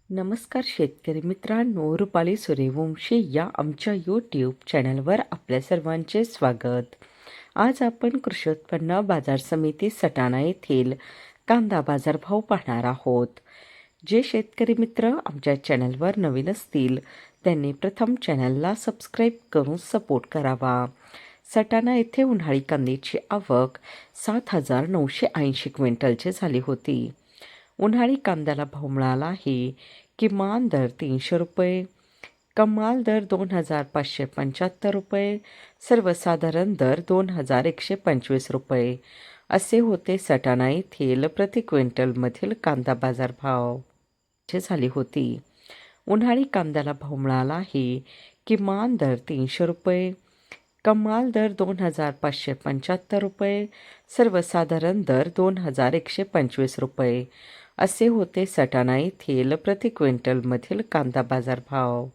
नमस्कार शेतकरी मित्रांनो, रुपाली सूर्यवंशी या आमच्या यूट्यूब चॅनलवर आपल्या सर्वांचे स्वागत. आज आपण कृषी उत्पन्न बाजार समिती सटाणा येथील कांदा बाजारभाव पाहणार आहोत. जे शेतकरी मित्र आमच्या चॅनलवर नवीन असतील त्यांनी प्रथम चॅनलला सबस्क्राईब करून सपोर्ट करावा. सटाणा येथे उन्हाळी कांद्याची आवक 7,980 क्विंटलची झाली होती. उन्हाळी कांद्याला भाव मिळाला आहे. किमान दर 300 रुपये, कमाल दर 2,575 रुपये, सर्वसाधारण दर 2,125 रुपये असे होते सटाणा येथील प्रति क्विंटलमधील कांदा बाजारभाव झाली होती. उन्हाळी कांद्याला भाव मिळाला आहे. किमान दर 300 रुपये, कमाल दर 2,575 रुपये, सर्वसाधारण दर 2,125 रुपये असे होते सटाणा येथील प्रति क्विंटलमधील कांदा बाजारभाव.